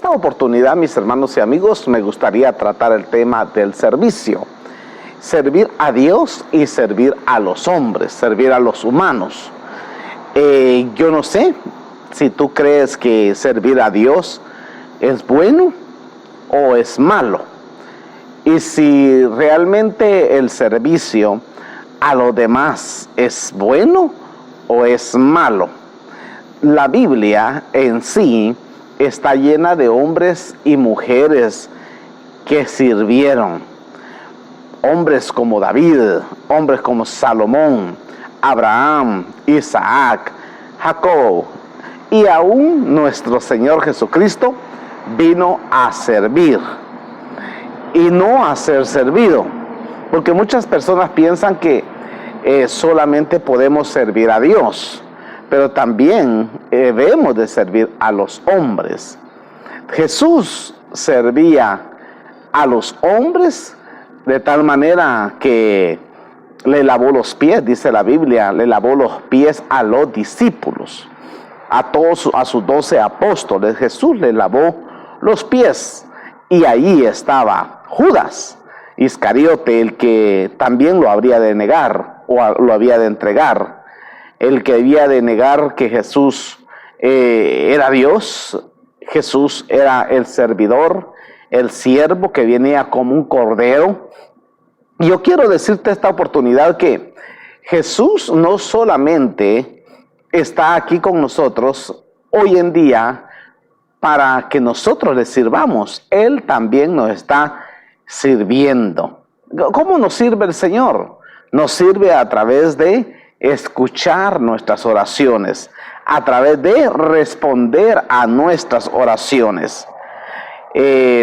esta oportunidad, mis hermanos y amigos, me gustaría tratar el tema del servicio. Servir a Dios y servir a los hombres, servir a los humanos. Yo no sé si tú crees que servir a Dios es bueno o es malo. Y si realmente el servicio a los demás es bueno o es malo. La Biblia en sí está llena de hombres y mujeres que sirvieron. Hombres como David, hombres como Salomón, Abraham, Isaac, Jacob, y aún nuestro Señor Jesucristo vino a servir y no a ser servido, porque muchas personas piensan que solamente podemos servir a Dios, pero también debemos de servir a los hombres. Jesús servía a los hombres de tal manera que le lavó los pies, dice la Biblia, le lavó los pies a los discípulos, a sus 12 apóstoles. Jesús le lavó los pies, y ahí estaba Judas Iscariote, el que también lo habría de negar o lo había de entregar, el que había de negar que Jesús era Dios. Jesús era el servidor, el siervo que venía como un cordero. Y yo quiero decirte esta oportunidad que Jesús no solamente está aquí con nosotros hoy en día para que nosotros le sirvamos, Él también nos está sirviendo. ¿Cómo nos sirve el Señor? Nos sirve a través de escuchar nuestras oraciones, a través de responder a nuestras oraciones.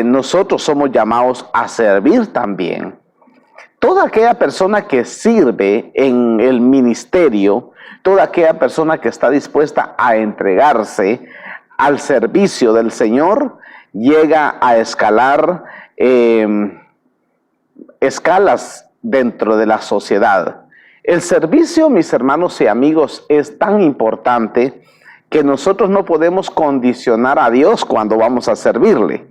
Nosotros somos llamados a servir también. Toda aquella persona que sirve en el ministerio, toda aquella persona que está dispuesta a entregarse al servicio del Señor, llega a escalar escalas dentro de la sociedad. El servicio, mis hermanos y amigos, es tan importante que nosotros no podemos condicionar a Dios cuando vamos a servirle.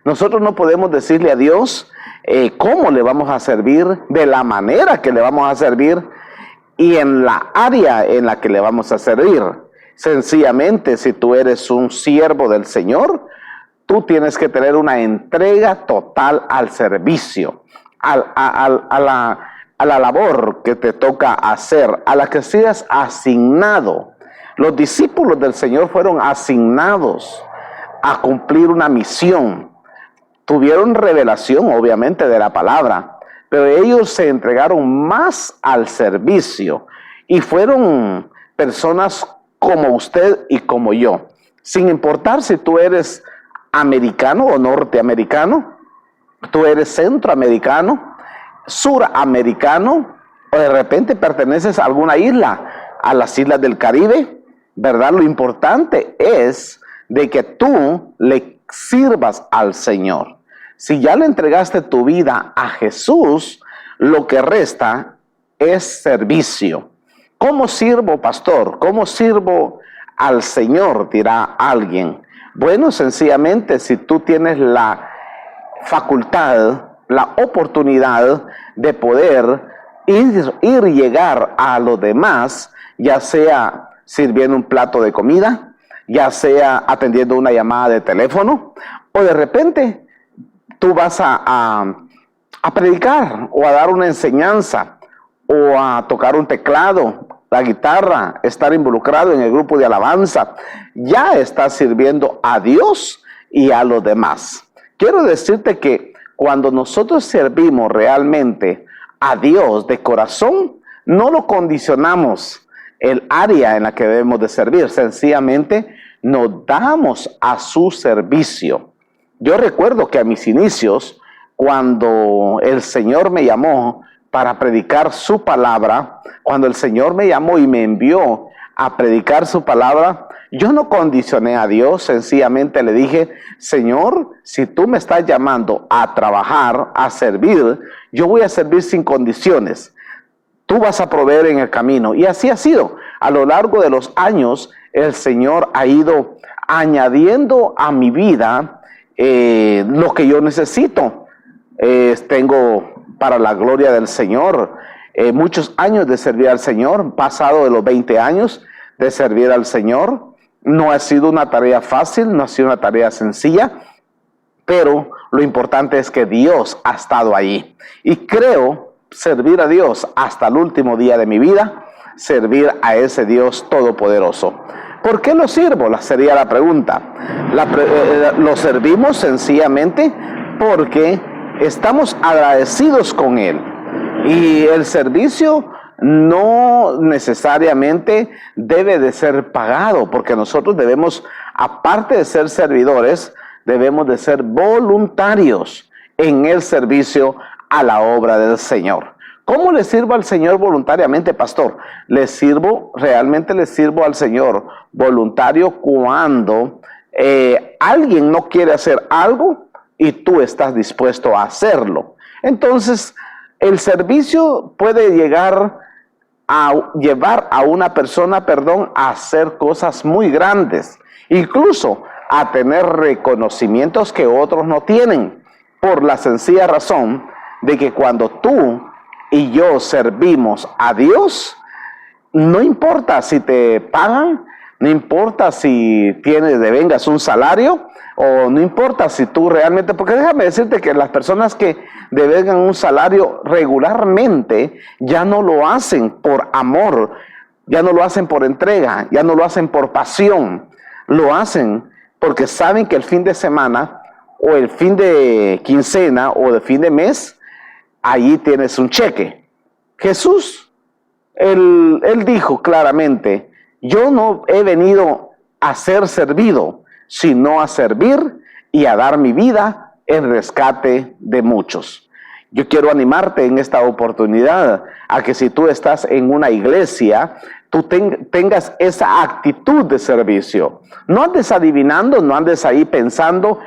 Nosotros no podemos decirle a Dios cómo le vamos a servir, de la manera que le vamos a servir y en la área en la que le vamos a servir. Sencillamente, si tú eres un siervo del Señor, tú tienes que tener una entrega total al servicio, a la labor que te toca hacer, a la que seas asignado. Los discípulos del Señor fueron asignados a cumplir una misión. Tuvieron revelación, obviamente, de la palabra, pero ellos se entregaron más al servicio y fueron personas como usted y como yo. Sin importar si tú eres americano o norteamericano, tú eres centroamericano, suramericano, o de repente perteneces a alguna isla, a las islas del Caribe, ¿verdad? Lo importante es de que tú le sirvas al Señor. Si ya le entregaste tu vida a Jesús, lo que resta es servicio. ¿Cómo sirvo, pastor? ¿Cómo sirvo al Señor? Dirá alguien. Bueno, sencillamente, si tú tienes la facultad, la oportunidad de poder ir y llegar a los demás, ya sea sirviendo un plato de comida, ya sea atendiendo una llamada de teléfono, o de repente tú vas a predicar o a dar una enseñanza o a tocar un teclado, la guitarra, estar involucrado en el grupo de alabanza, ya estás sirviendo a Dios y a los demás. Quiero decirte que cuando nosotros servimos realmente a Dios de corazón, no lo condicionamos el área en la que debemos de servir, sencillamente nos damos a su servicio. Yo recuerdo que a mis inicios, cuando el Señor me llamó para predicar su palabra, cuando el Señor me llamó y me envió a predicar su palabra, yo no condicioné a Dios, sencillamente le dije, Señor, si tú me estás llamando a trabajar, a servir, yo voy a servir sin condiciones. Tú vas a proveer en el camino. Y así ha sido. A lo largo de los años, el Señor ha ido añadiendo a mi vida lo que yo necesito. Tengo, para la gloria del Señor, muchos años de servir al Señor, pasado de los 20 años de servir al Señor. No ha sido una tarea fácil, no ha sido una tarea sencilla, pero lo importante es que Dios ha estado ahí. Y creo servir a Dios hasta el último día de mi vida, servir a ese Dios todopoderoso. ¿Por qué lo sirvo? Sería la pregunta. Lo servimos sencillamente porque estamos agradecidos con Él. Y el servicio no necesariamente debe de ser pagado, porque nosotros debemos, aparte de ser servidores, debemos de ser voluntarios en el servicio a la obra del Señor. ¿Cómo le sirvo al Señor voluntariamente, pastor? Realmente le sirvo al Señor voluntario cuando alguien no quiere hacer algo y tú estás dispuesto a hacerlo. Entonces, el servicio puede llevar a una persona, a hacer cosas muy grandes, incluso a tener reconocimientos que otros no tienen, por la sencilla razón de que cuando tú y yo servimos a Dios, no importa si te pagan, no importa si devengas un salario, o no importa si tú realmente, porque déjame decirte que las personas que devengan un salario regularmente ya no lo hacen por amor, ya no lo hacen por entrega, ya no lo hacen por pasión, lo hacen porque saben que el fin de semana o el fin de quincena o de fin de mes, allí tienes un cheque. Jesús, él dijo claramente, yo no he venido a ser servido, sino a servir y a dar mi vida en rescate de muchos. Yo quiero animarte en esta oportunidad a que si tú estás en una iglesia, tú tengas esa actitud de servicio. No andes adivinando, no andes ahí pensando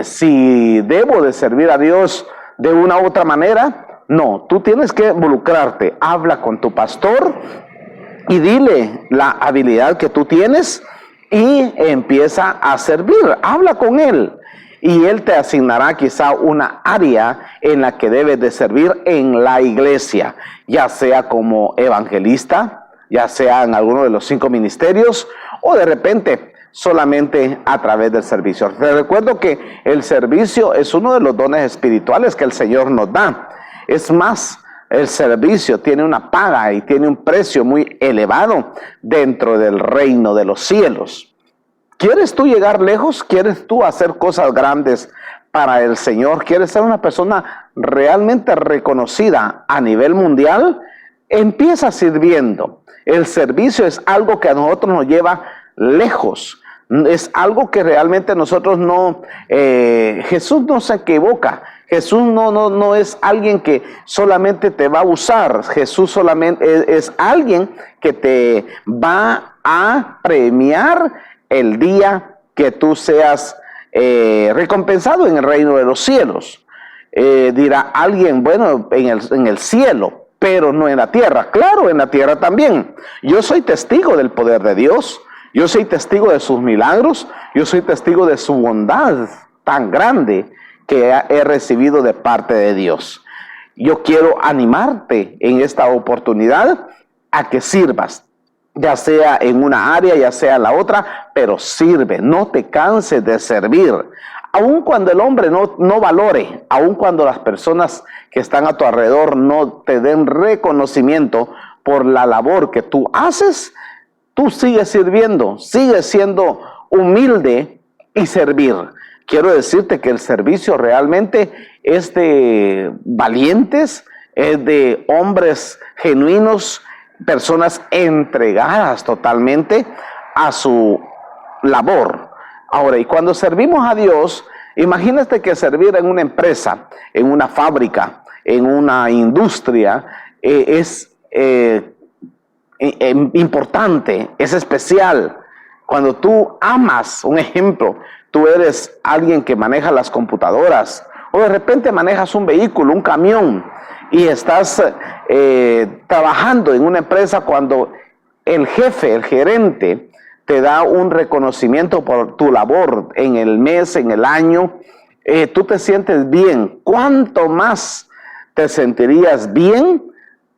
si debo de servir a Dios de una u otra manera. No, tú tienes que involucrarte. Habla con tu pastor y dile la habilidad que tú tienes y empieza a servir. Habla con él y él te asignará quizá una área en la que debes de servir en la iglesia, ya sea como evangelista, ya sea en alguno de los 5 ministerios o de repente solamente a través del servicio. Te recuerdo que el servicio es uno de los dones espirituales que el Señor nos da. Es más, el servicio tiene una paga y tiene un precio muy elevado dentro del reino de los cielos. ¿Quieres tú llegar lejos? ¿Quieres tú hacer cosas grandes para el Señor? ¿Quieres ser una persona realmente reconocida a nivel mundial? Empieza sirviendo. El servicio es algo que a nosotros nos lleva lejos. Es algo que realmente nosotros no... Jesús no se equivoca. Jesús no es alguien que solamente te va a usar. Jesús solamente es alguien que te va a premiar el día que tú seas recompensado en el reino de los cielos. Dirá alguien, bueno, en el cielo, pero no en la tierra. Claro, en la tierra también. Yo soy testigo del poder de Dios. Yo soy testigo de sus milagros. Yo soy testigo de su bondad tan grande que he recibido de parte de Dios. Yo quiero animarte en esta oportunidad a que sirvas, ya sea en una área, ya sea en la otra, pero sirve, no te canses de servir. Aun cuando el hombre no valore, aun cuando las personas que están a tu alrededor no te den reconocimiento por la labor que tú haces, tú sigues sirviendo, sigues siendo humilde y servir. Quiero decirte que el servicio realmente es de valientes, es de hombres genuinos, personas entregadas totalmente a su labor. Ahora, y cuando servimos a Dios, imagínate que servir en una empresa, en una fábrica, en una industria, es importante, es especial. Cuando tú amas, un ejemplo, tú eres alguien que maneja las computadoras o de repente manejas un vehículo, un camión y estás trabajando en una empresa cuando el jefe, el gerente, te da un reconocimiento por tu labor en el mes, en el año, tú te sientes bien. ¿Cuánto más te sentirías bien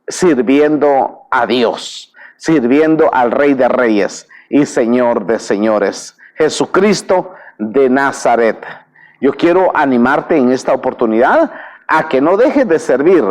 sirviendo a Dios, sirviendo al Rey de Reyes y Señor de Señores, Jesucristo de Nazaret? Yo quiero animarte en esta oportunidad a que no dejes de servir,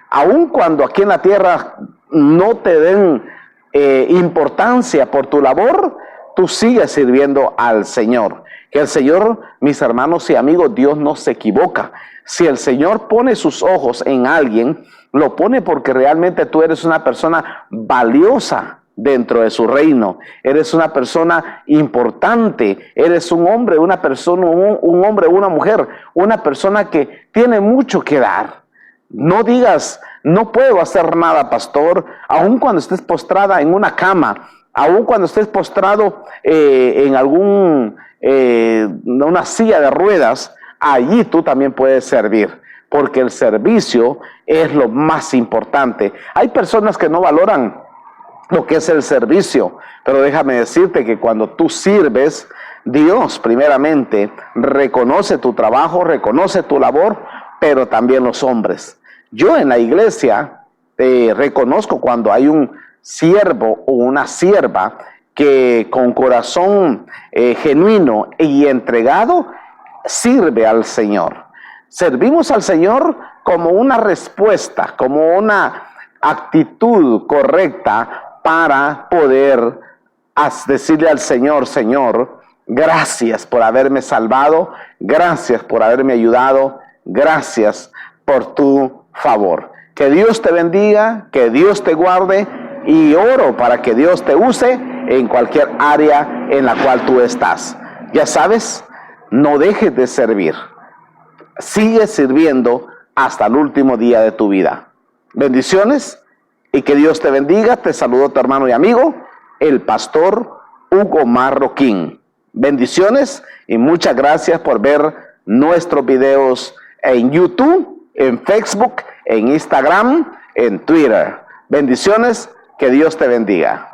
aun cuando aquí en la tierra no te den importancia por tu labor. Tú sigues sirviendo al Señor. Que el Señor, mis hermanos y amigos, Dios no se equivoca. Si el Señor pone sus ojos en alguien, lo pone porque realmente tú eres una persona valiosa dentro de su reino. Eres una persona importante. Eres un hombre, una persona, un hombre, una mujer, una persona que tiene mucho que dar. No digas, no puedo hacer nada, pastor, aun cuando estés postrada en una cama, aun cuando estés postrado en una silla de ruedas, allí tú también puedes servir, porque el servicio es lo más importante. Hay personas que no valoran lo que es el servicio, pero déjame decirte que cuando tú sirves, Dios primeramente reconoce tu trabajo, reconoce tu labor, pero también los hombres. Yo en la iglesia reconozco cuando hay un siervo o una sierva que con corazón genuino y entregado sirve al Señor. Servimos al Señor como una respuesta, como una actitud correcta para poder decirle al Señor: Señor, gracias por haberme salvado, gracias por haberme ayudado, gracias por tu favor. Que Dios te bendiga, que Dios te guarde, y oro para que Dios te use en cualquier área en la cual tú estás. Ya sabes, no dejes de servir. Sigue sirviendo hasta el último día de tu vida. Bendiciones y que Dios te bendiga. Te saludo tu hermano y amigo, el pastor Hugo Marroquín. Bendiciones y muchas gracias por ver nuestros videos en YouTube, en Facebook, en Instagram, en Twitter. Bendiciones, que Dios te bendiga.